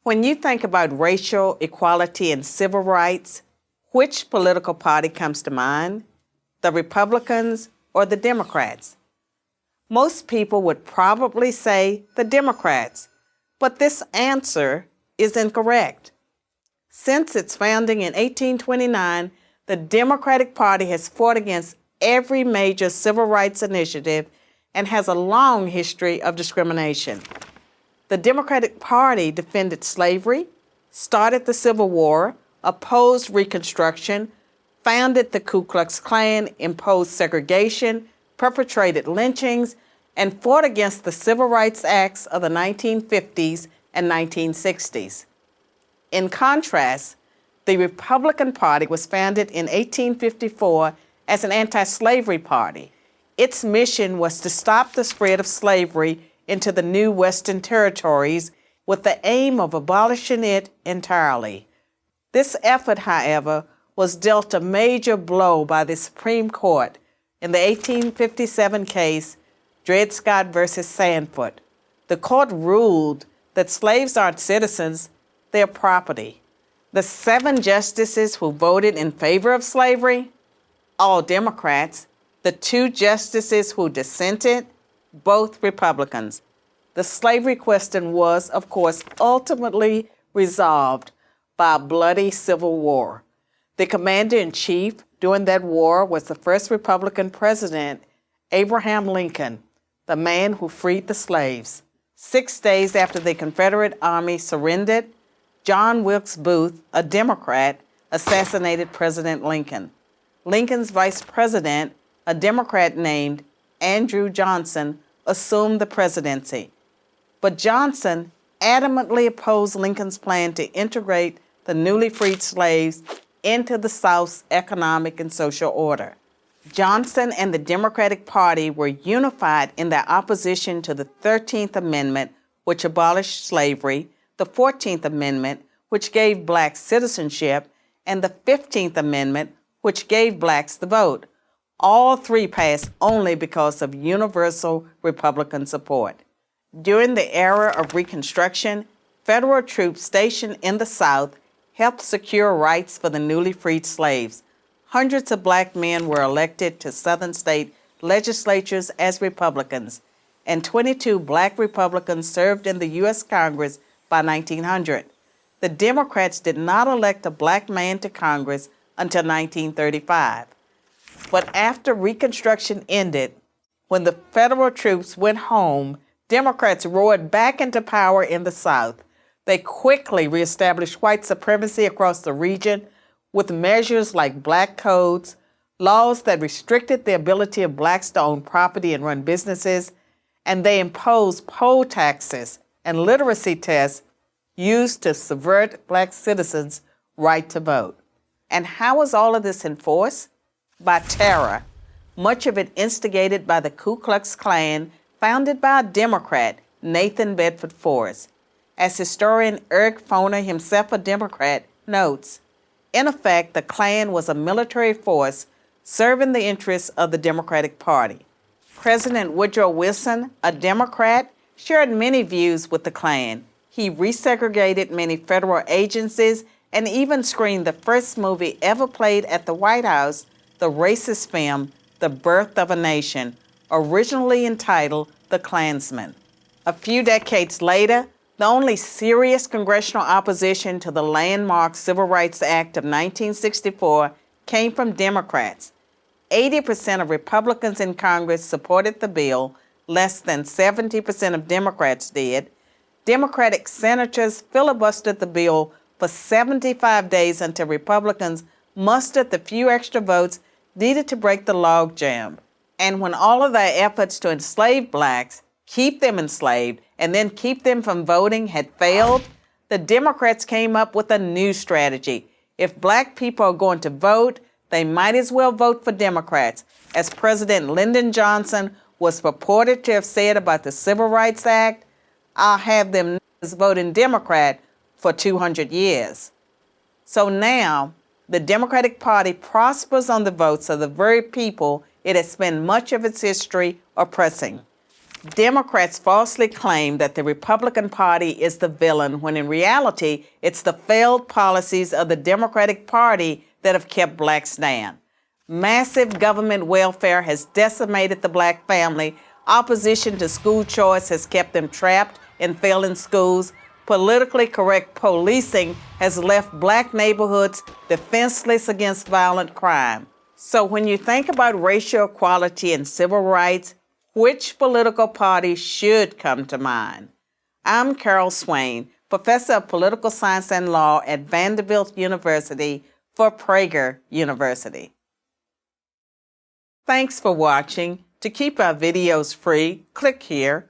When you think about racial equality and civil rights, which political party comes to mind? The Republicans or the Democrats? Most people would probably say the Democrats, but this answer is incorrect. Since its founding in 1829, the Democratic Party has fought against every major civil rights initiative and has a long history of discrimination. The Democratic Party defended slavery, started the Civil War, opposed Reconstruction, founded the Ku Klux Klan, imposed segregation, perpetrated lynchings, and fought against the Civil Rights Acts of the 1950s and 1960s. In contrast, the Republican Party was founded in 1854 as an anti-slavery party. Its mission was to stop the spread of slavery into the new Western territories with the aim of abolishing it entirely. This effort, however, was dealt a major blow by the Supreme Court in the 1857 case Dred Scott versus Sandford. The court ruled that slaves aren't citizens, they're property. The 7 justices who voted in favor of slavery, all Democrats. The 2 justices who dissented, both Republicans. The slavery question was, of course, ultimately resolved by a bloody civil war. The commander-in-chief during that war was the first Republican president, Abraham Lincoln, the man who freed the slaves. 6 days after the Confederate Army surrendered, John Wilkes Booth, a Democrat, assassinated President Lincoln. Lincoln's vice president, a Democrat named Andrew Johnson, assumed the presidency. But Johnson adamantly opposed Lincoln's plan to integrate the newly freed slaves into the South's economic and social order. Johnson and the Democratic Party were unified in their opposition to the 13th Amendment, which abolished slavery, the 14th Amendment, which gave blacks citizenship, and the 15th Amendment, which gave blacks the vote. All 3 passed only because of universal Republican support. During the era of Reconstruction, federal troops stationed in the South helped secure rights for the newly freed slaves. Hundreds of black men were elected to Southern state legislatures as Republicans, and 22 black Republicans served in the U.S. Congress by 1900. The Democrats did not elect a black man to Congress until 1935. But after Reconstruction ended, when the federal troops went home, Democrats roared back into power in the South. They quickly reestablished white supremacy across the region with measures like black codes, laws that restricted the ability of blacks to own property and run businesses, and they imposed poll taxes and literacy tests used to subvert black citizens' right to vote. And how was all of this enforced? By terror, much of it instigated by the Ku Klux Klan, founded by a Democrat, Nathan Bedford Forrest. As historian Eric Foner, himself a Democrat, notes, in effect, the Klan was a military force serving the interests of the Democratic Party. President Woodrow Wilson, a Democrat, shared many views with the Klan. He resegregated many federal agencies and even screened the first movie ever played at the White House, the racist film, The Birth of a Nation, originally entitled The Klansman. A few decades later, the only serious congressional opposition to the landmark Civil Rights Act of 1964 came from Democrats. 80% of Republicans in Congress supported the bill, less than 70% of Democrats did. Democratic senators filibustered the bill for 75 days until Republicans mustered the few extra votes needed to break the logjam. And when all of their efforts to enslave blacks, keep them enslaved, and then keep them from voting had failed, the Democrats came up with a new strategy. If black people are going to vote, they might as well vote for Democrats, as President Lyndon Johnson was purported to have said about the Civil Rights Act. I'll have them voting Democrat for 200 years. So now, the Democratic Party prospers on the votes of the very people it has spent much of its history oppressing. Democrats falsely claim that the Republican Party is the villain when in reality it's the failed policies of the Democratic Party that have kept blacks down. Massive government welfare has decimated the black family. Opposition to school choice has kept them trapped in failing schools. Politically correct policing has left black neighborhoods defenseless against violent crime. So when you think about racial equality and civil rights, which political party should come to mind? I'm Carol Swain, professor of political science and law at Vanderbilt University for Prager University. Thanks for watching. To keep our videos free, click here.